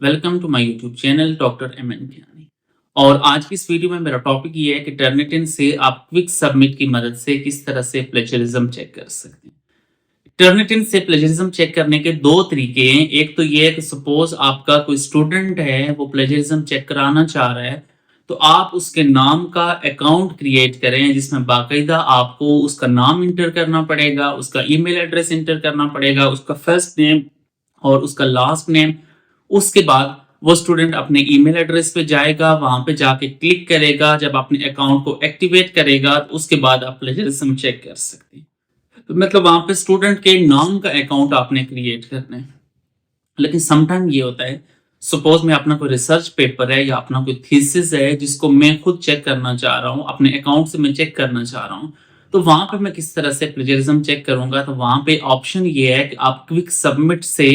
Welcome to my YouTube channel doctor M N Dhyani. और आज की इस वीडियो में मेरा टॉपिक ये है कि टर्निटिन से आप क्विक सबमिट की मदद से किस तरह से प्लेजरिज्म चेक कर सकते हैं। टर्निटिन से प्लेजरिज्म चेक करने के दो तरीके हैं। एक तो ये है कि सपोज आपका कोई स्टूडेंट है, वो प्लेजरिज्म चेक कराना चाह रहा है, तो आप उसके नाम का अकाउंट क्रिएट करें जिसमें बाकायदा आपको उसका नाम इंटर करना पड़ेगा, उसका ईमेल एड्रेस इंटर करना पड़ेगा, उसका फर्स्ट नेम और उसका लास्ट नेम। उसके बाद वो स्टूडेंट अपने ईमेल एड्रेस पे जाएगा, वहां पे जाके क्लिक करेगा। जब अपने अकाउंट को एक्टिवेट करेगा तो उसके बाद आप प्लेजरिज्म चेक कर सकते हैं। तो मतलब वहां पे स्टूडेंट के नाम का अकाउंट आपने क्रिएट करना है। लेकिन समटाइम ये होता है, सपोज में अपना कोई रिसर्च पेपर है या अपना कोई थीसिस है जिसको मैं खुद चेक करना चाह रहा हूँ, अपने अकाउंट से मैं चेक करना चाह रहा हूँ, तो वहां पे मैं किस तरह से प्लेजरिज्म चेक करूंगा। तो वहां पे ऑप्शन ये है कि आप क्विक सबमिट से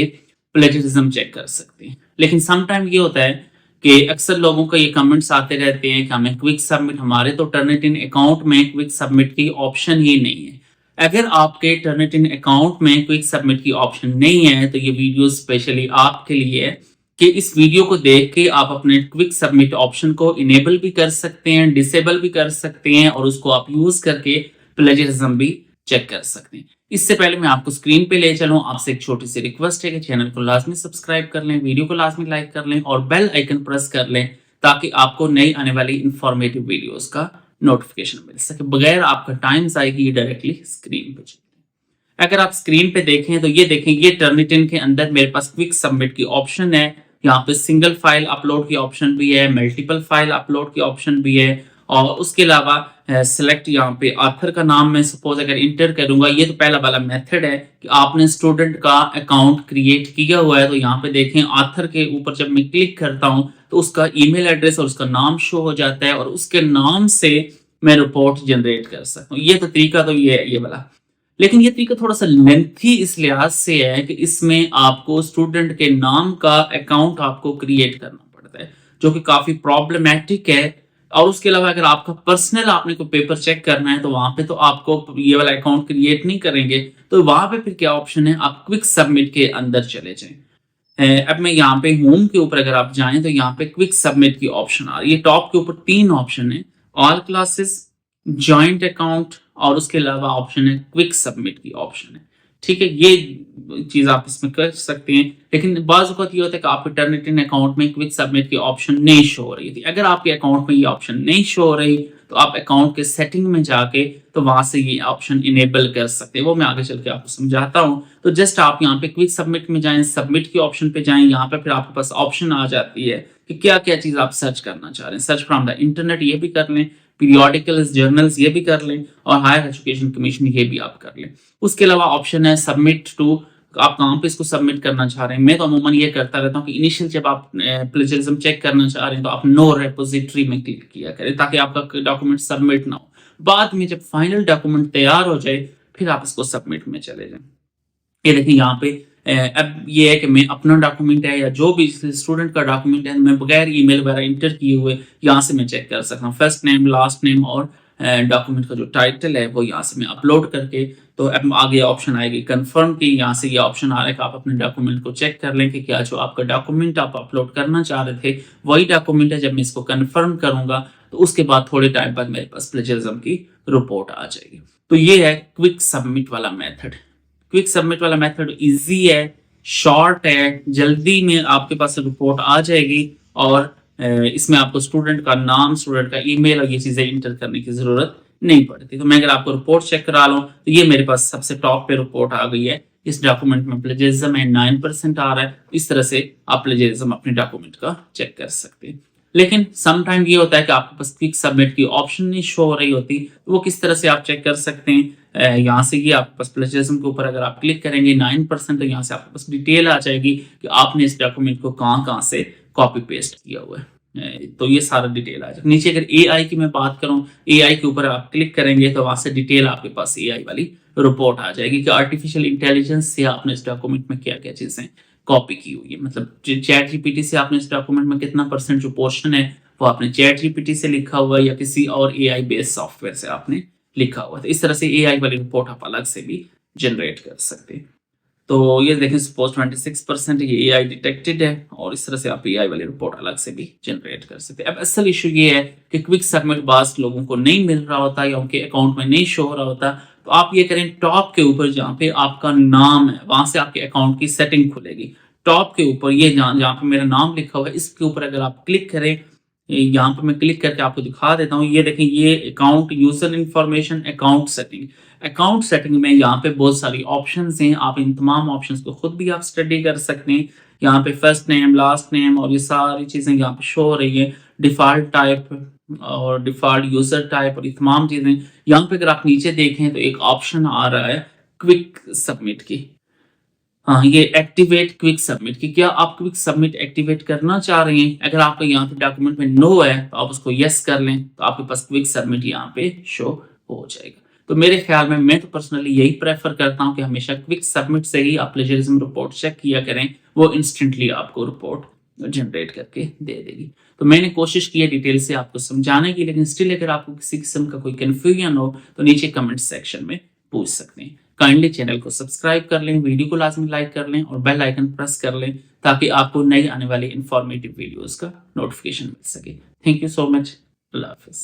प्लेजरिज्म चेक कर सकते हैं। लेकिन समटाइम ये होता है कि अक्सर लोगों का ये कमेंट्स आते रहते हैं कि हमें क्विक सबमिट, हमारे तो टर्निटिन अकाउंट में क्विक सबमिट की ऑप्शन ही नहीं है। अगर आपके टर्निटिन अकाउंट में क्विक सबमिट की ऑप्शन नहीं है तो ये वीडियो स्पेशली आपके लिए है कि इस वीडियो को देख के आप अपने क्विक सबमिट ऑप्शन को इनेबल भी कर सकते हैं, डिसेबल भी कर सकते हैं और उसको आप यूज करके प्लेजरिज्म भी चेक कर सकते हैं। इससे पहले मैं आपको स्क्रीन पे ले चलूं, आपसे एक छोटी सी रिक्वेस्ट है कि चैनल को लाजमी सब्सक्राइब कर लें, वीडियो को लाजमी लाइक कर लें और बेल आइकन प्रेस कर लें ताकि आपको नई आने वाली इंफॉर्मेटिव वीडियोस का नोटिफिकेशन मिल सके, बगैर आपका टाइम आएगी डायरेक्टली स्क्रीन पे चले। अगर आप स्क्रीन पे देखें तो ये देखें, ये टर्निटिन के अंदर मेरे पास क्विक सबमिट की ऑप्शन है। यहाँ पे सिंगल फाइल अपलोड की ऑप्शन भी है, मल्टीपल फाइल अपलोड की ऑप्शन भी है और उसके अलावा सिलेक्ट यहाँ पे ऑथर का नाम मैं सपोज अगर इंटर करूंगा। ये तो पहला वाला मेथड है कि आपने स्टूडेंट का अकाउंट क्रिएट किया हुआ है, तो यहाँ पे देखें ऑथर के ऊपर जब मैं क्लिक करता हूँ तो उसका ईमेल एड्रेस और उसका नाम शो हो जाता है और उसके नाम से मैं रिपोर्ट जनरेट कर सकता हूँ। ये तो तरीका तो ये वाला। लेकिन ये तरीका थोड़ा सा लेंथी इस लिहाज से है कि इसमें आपको स्टूडेंट के नाम का अकाउंट आपको क्रिएट करना पड़ता है, जो कि काफी प्रॉब्लमैटिक है। और उसके अलावा अगर आपका पर्सनल आपने को पेपर चेक करना है तो वहां पे तो आपको ये वाला अकाउंट क्रिएट नहीं करेंगे, तो वहां पे फिर क्या ऑप्शन है, आप क्विक सबमिट के अंदर चले जाएं। अब मैं यहाँ पे होम के ऊपर अगर आप जाएं तो यहाँ पे क्विक सबमिट की ऑप्शन आ रही है। टॉप के ऊपर तीन ऑप्शन है, ऑल क्लासेस, जॉइंट अकाउंट और उसके अलावा ऑप्शन है क्विक सबमिट की ऑप्शन है। ठीक है, ये चीज आप इसमें कर सकते हैं। लेकिन बाज़ वक़्त ये होता है कि आपके टर्निटिन अकाउंट में क्विक सबमिट की ऑप्शन नहीं शो हो रही थी। अगर आपके अकाउंट में ये ऑप्शन नहीं शो हो रही तो आप अकाउंट के सेटिंग में जाके तो वहां से ये ऑप्शन इनेबल कर सकते हैं। वो मैं आगे चल के आपको समझाता हूँ। तो जस्ट आप यहाँ पे क्विक सबमिट में जाएं, सबमिट की ऑप्शन पे जाएं। यहाँ पे फिर आपके पास ऑप्शन आ जाती है कि क्या क्या चीज आप सर्च करना चाह रहे हैं। सर्च फ्रॉम द इंटरनेट ये भी कर लें, पीरियोडिकल्स जर्नल्स ये भी कर लें और हायर एजुकेशन कमीशन ये भी आप कर लें। उसके अलावा ऑप्शन है सबमिट टू, आप कहाँ पे इसको सबमिट करना चाह रहे हैं। मैं तो अमूमन ये करता रहता हूँ कि इनिशियल जब आप प्लेजरिज्म चेक करना चाह रहे हैं तो आप नो रेपोजिटरी में क्लिक किया करें ताकि आपका डॉक्यूमेंट सबमिट ना हो। बाद में जब फाइनल डॉक्यूमेंट तैयार हो जाए फिर आप इसको सबमिट में चले जाएं। ये देखिए यहाँ पे अब ये है कि मैं अपना डॉक्यूमेंट है या जो भी स्टूडेंट का डॉक्यूमेंट है मैं बगैर ईमेल वगैरह इंटर किए हुए यहाँ से मैं चेक कर सकता हूँ। फर्स्ट नेम, लास्ट नेम और डॉक्यूमेंट का जो टाइटल है वो यहाँ से मैं अपलोड करके, तो अब आगे ऑप्शन आएगी कंफर्म की। यहाँ से ये ऑप्शन आ रहा है कि आप अपने डॉक्यूमेंट को चेक कर लें कि क्या जो आपका डॉक्यूमेंट आप अपलोड करना चाह रहे थे वही डॉक्यूमेंट है। जब मैं इसको कंफर्म करूंगा तो उसके बाद थोड़े टाइम बाद मेरे पास प्लेजरिज्म की रिपोर्ट आ जाएगी। तो ये है क्विक सबमिट वाला मेथड। क्विक सबमिट वाला मेथड इजी है, शॉर्ट है, जल्दी में आपके पास रिपोर्ट आ जाएगी और इसमें आपको स्टूडेंट का नाम, स्टूडेंट का ईमेल और ये चीजें इंटर करने की जरूरत नहीं पड़ती। तो मैं अगर आपको रिपोर्ट चेक करा लूं तो ये मेरे पास सबसे टॉप पे रिपोर्ट आ गई है। इस डॉक्यूमेंट में प्लेजरिज्म है 9% आ रहा है। इस तरह से आप प्लेजरिज्म अपने डॉक्यूमेंट का चेक कर सकते हैं। लेकिन समटाइम ये होता है कि आपके पास क्विक सबमिट की ऑप्शन नहीं शो हो रही होती, तो वो किस तरह से आप चेक कर सकते हैं। यहाँ से ये आपके पास प्लेजरिज्म के ऊपर अगर आप क्लिक करेंगे 9%, तो यहाँ से आपके पास डिटेल आ जाएगी कि आपने इस डॉक्यूमेंट को कहाँ से कॉपी पेस्ट किया हुआ है। तो ये सारा डिटेल आ जाएगा। नीचे अगर एआई की मैं बात करूं, एआई के ऊपर आप क्लिक करेंगे तो वहां से डिटेल आपके पास एआई वाली रिपोर्ट आ जाएगी कि आर्टिफिशियल इंटेलिजेंस से आपने इस डॉक्यूमेंट में क्या क्या चीजें कॉपी की हुई है। मतलब चैट जीपीटी से आपने इस डॉक्यूमेंट में कितना % जो पोर्शन है वो आपने चैट जीपीटी से लिखा हुआ है या किसी और एआई बेस्ड सॉफ्टवेयर से आपने लिखा हुआ है। तो इस तरह से एआई वाली रिपोर्ट आप अलग से भी जनरेट कर सकते हैं। तो ये देखें सपोज 26% ये एआई डिटेक्टेड है और इस तरह से आप एआई वाली रिपोर्ट अलग से भी जनरेट कर सकते हैं। अब असल इशू ये है कि क्विक सबमिट बास लोगों को नहीं मिल रहा होता या उनके अकाउंट में नहीं शो हो रहा होता। तो आप ये करें, टॉप के ऊपर जहाँ पे आपका नाम है वहां से आपके अकाउंट की सेटिंग खुलेगी। टॉप के ऊपर ये जहाँ पे मेरा नाम लिखा हुआ है इसके ऊपर अगर आप क्लिक करें, यहाँ पे मैं क्लिक करके आपको दिखा देता हूँ। ये देखें, ये account user information account setting. Account setting में यहाँ पे बहुत सारी ऑप्शंस हैं, आप इन तमाम ऑप्शंस को खुद भी आप स्टडी कर सकते हैं। यहाँ पे फर्स्ट नेम, लास्ट नेम और ये सारी चीजें यहाँ पे शो हो रही है। डिफॉल्ट टाइप और डिफॉल्ट यूजर टाइप और ये तमाम चीजें यहाँ पे अगर आप नीचे देखें तो एक ऑप्शन आ रहा है क्विक सबमिट की। हाँ, ये एक्टिवेट क्विक सबमिट की। क्या आप क्विक सबमिट एक्टिवेट करना चाह रहे हैं? अगर आपका यहाँ पे डॉक्यूमेंट में नो है तो आप उसको यस कर लें, तो आपके पास क्विक सबमिट यहाँ पे शो हो जाएगा। तो मेरे ख्याल में मैं तो पर्सनली यही प्रेफर करता हूँ कि हमेशा क्विक सबमिट से ही आप प्लेजरिज्म रिपोर्ट चेक किया करें, वो इंस्टेंटली आपको रिपोर्ट जनरेट करके दे देगी। तो मैंने कोशिश की है डिटेल से आपको समझाने की, लेकिन स्टिल अगर आपको किसी किस्म का कोई कंफ्यूजन हो तो नीचे कमेंट सेक्शन में पूछ सकते हैं। काइंडली चैनल को सब्सक्राइब कर लें, वीडियो को लाजमी लाइक कर लें और बेल आइकन प्रेस कर लें ताकि आपको नई आने वाली इंफॉर्मेटिव वीडियोस का नोटिफिकेशन मिल सके। Thank you so much. Allah Hafiz.